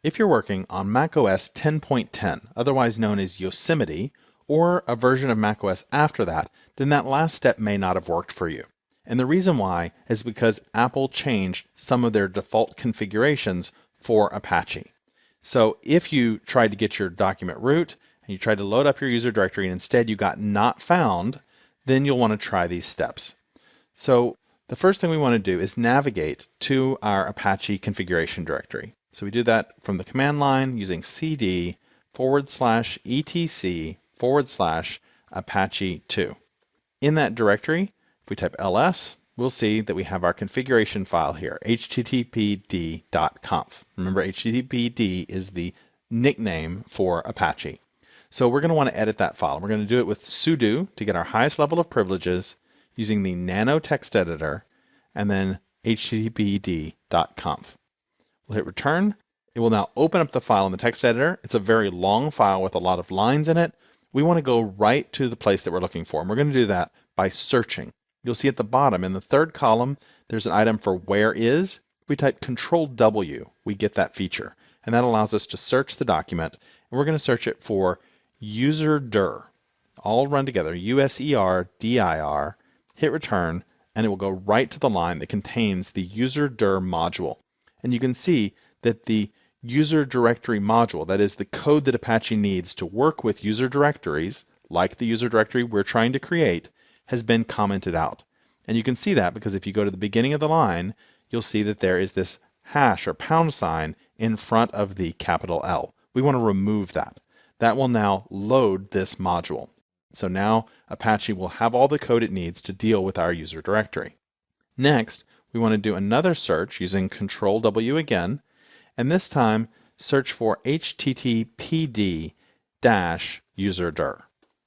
If you're working on macOS 10.10, otherwise known as Yosemite, or a version of macOS after that, then that last step may not have worked for you. And the reason why is because Apple changed some of their default configurations for Apache. So if you tried to get your document root and you tried to load up your user directory and instead you got not found, then you'll want to try these steps. So the first thing we want to do is navigate to our Apache configuration directory. So we do that from the command line using cd/etc/apache2. In that directory, if we type ls, we'll see that we have our configuration file here, httpd.conf. Remember, httpd is the nickname for Apache. So we're going to want to edit that file. We're going to do it with sudo to get our highest level of privileges using the nano text editor and then httpd.conf. We'll hit return. It will now open up the file in the text editor. It's a very long file with a lot of lines in it. We want to go right to the place that we're looking for, and we're going to do that by searching. You'll see at the bottom in the third column, there's an item for where is. If we type Control W, we get that feature, and that allows us to search the document. And we're going to search it for user_dir, all run together, USERDIR, hit return, and it will go right to the line that contains the user_dir module. And you can see that the user directory module, that is the code that Apache needs to work with user directories, like the user directory we're trying to create, has been commented out. And you can see that because if you go to the beginning of the line, you'll see that there is this hash or pound sign in front of the capital L. We want to remove that. That will now load this module. So now Apache will have all the code it needs to deal with our user directory. Next, we want to do another search using Control W again, and this time search for httpd-user_dir.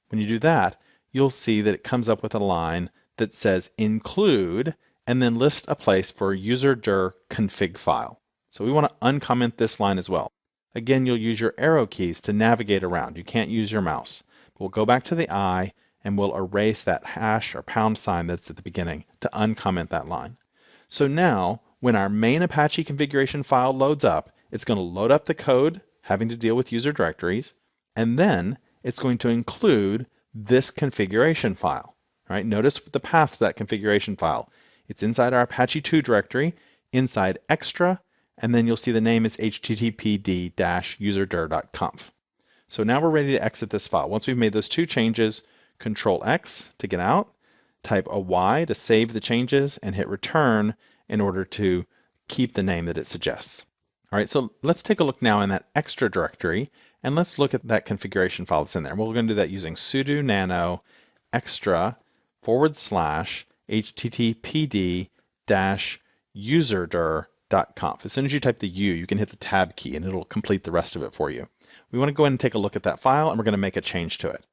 When you do that, you'll see that it comes up with a line that says include and then list a place for user_dir config file. So we want to uncomment this line as well. Again, you'll use your arrow keys to navigate around. You can't use your mouse. We'll go back to the I and we'll erase that hash or pound sign that's at the beginning to uncomment that line. So now, when our main Apache configuration file loads up, it's going to load up the code having to deal with user directories, and then it's going to include this configuration file. All right, notice the path to that configuration file. It's inside our Apache 2 directory, inside extra, and then you'll see the name is httpd-user_dir.conf. So now we're ready to exit this file. Once we've made those two changes, Control X to get out, type a Y to save the changes, and hit return in order to keep the name that it suggests. All right, so let's take a look now in that extra directory, and let's look at that configuration file that's in there. We're going to do that using sudo nano extra/httpd-user_dir.conf. As soon as you type the U, you can hit the tab key and it'll complete the rest of it for you. We want to go ahead and take a look at that file, and we're going to make a change to it.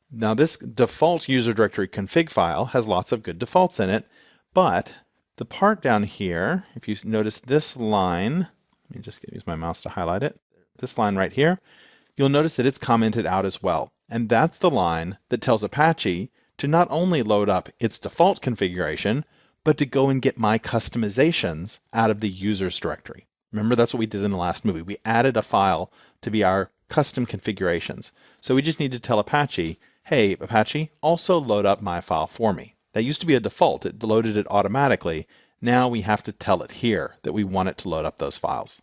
Now this default user directory config file has lots of good defaults in it, but the part down here, if you notice this line, let me just use my mouse to highlight it, this line right here, you'll notice that it's commented out as well. And that's the line that tells Apache to not only load up its default configuration, but to go and get my customizations out of the users directory. Remember, that's what we did in the last movie. We added a file to be our custom configurations. So we just need to tell Apache, hey, Apache, also load up my file for me. That used to be a default. It loaded it automatically. Now we have to tell it here that we want it to load up those files.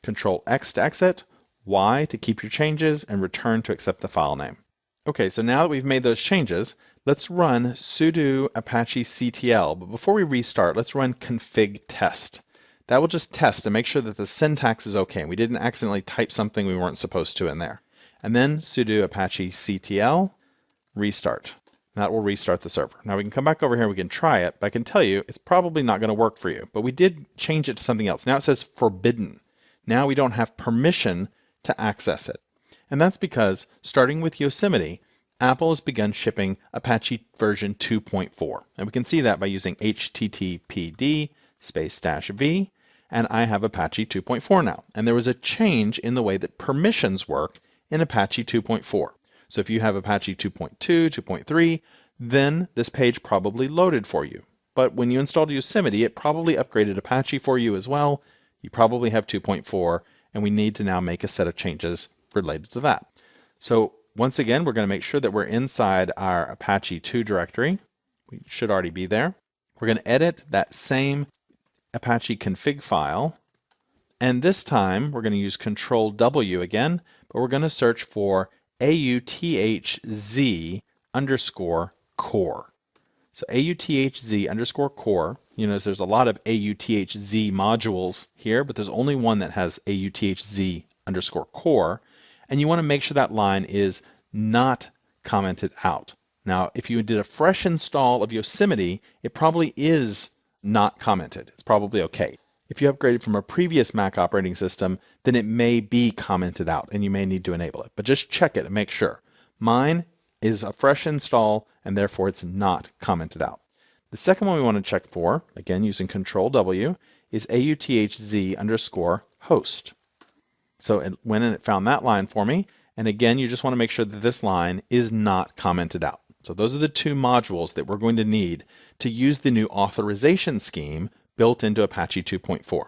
Control X to exit, Y to keep your changes, and return to accept the file name. Okay, so now that we've made those changes, let's run sudo apache ctl. But before we restart, let's run config test. That will just test to make sure that the syntax is okay and we didn't accidentally type something we weren't supposed to in there. And then sudo apache ctl restart. That will restart the server. Now we can come back over here, we can try it, but I can tell you it's probably not going to work for you. But we did change it to something else. Now it says forbidden. Now we don't have permission to access it. And that's because starting with Yosemite, Apple has begun shipping Apache version 2.4. And we can see that by using httpd:/v, and I have Apache 2.4 now. And there was a change in the way that permissions work in Apache 2.4. So if you have Apache 2.2, 2.3, then this page probably loaded for you. But when you installed Yosemite, it probably upgraded Apache for you as well. You probably have 2.4, and we need to now make a set of changes related to that. So once again, we're going to make sure that we're inside our Apache 2 directory. We should already be there. We're going to edit that same Apache config file, and this time we're going to use Control W again, but we're going to search for authz underscore core. So authz underscore core, you notice there's a lot of authz modules here, but there's only one that has authz underscore core, and you want to make sure that line is not commented out. Now, if you did a fresh install of Yosemite, it probably is not commented. It's probably okay. If you upgraded from a previous Mac operating system, then it may be commented out and you may need to enable it. But just check it and make sure. Mine is a fresh install and therefore it's not commented out. The second one we want to check for, again using Control W, is authz underscore host. So it went and it found that line for me. And again, you just want to make sure that this line is not commented out. So those are the two modules that we're going to need to use the new authorization scheme built into Apache 2.4.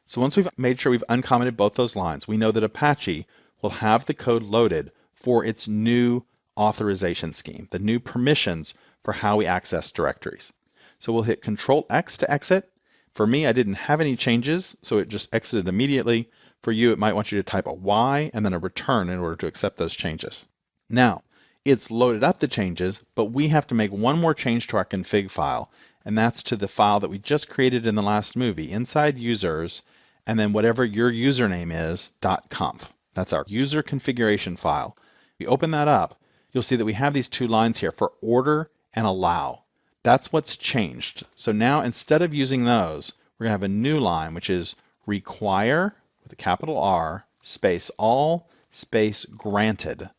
So once we've made sure we've uncommented both those lines, we know that Apache will have the code loaded for its new authorization scheme, the new permissions for how we access directories. So we'll hit Control X to exit. For me, I didn't have any changes, so it just exited immediately. For you, it might want you to type a Y and then a return in order to accept those changes. Now, it's loaded up the changes, but we have to make one more change to our config file, and that's to the file that we just created in the last movie, inside users, and then whatever your username is, .conf. That's our user configuration file. If you open that up, you'll see that we have these two lines here for order and allow. That's what's changed. So now instead of using those, we're going to have a new line, which is require, with a capital R, space all, space granted.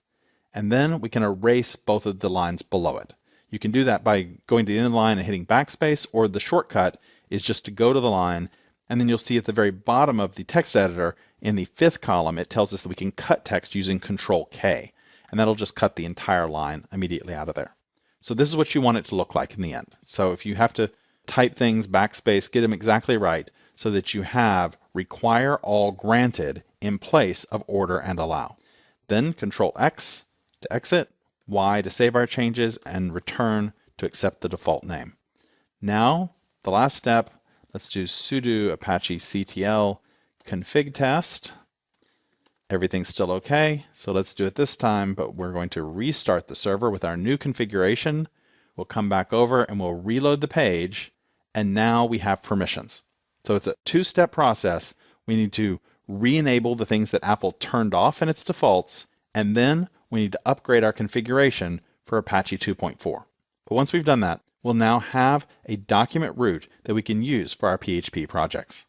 And then we can erase both of the lines below it. You can do that by going to the end of the line and hitting backspace, or the shortcut is just to go to the line, and then you'll see at the very bottom of the text editor in the fifth column, it tells us that we can cut text using Control K, and that'll just cut the entire line immediately out of there. So this is what you want it to look like in the end. So if you have to type things, backspace, get them exactly right so that you have require all granted in place of order and allow. Then Control X to exit, Y to save our changes, and return to accept the default name. Now, the last step, let's do sudo apache ctl config test. Everything's still okay, so let's do it this time, but we're going to restart the server with our new configuration. We'll come back over and we'll reload the page, and now we have permissions. So it's a two-step process. We need to re-enable the things that Apple turned off in its defaults, and then we need to upgrade our configuration for Apache 2.4. But once we've done that, we'll now have a document root that we can use for our PHP projects.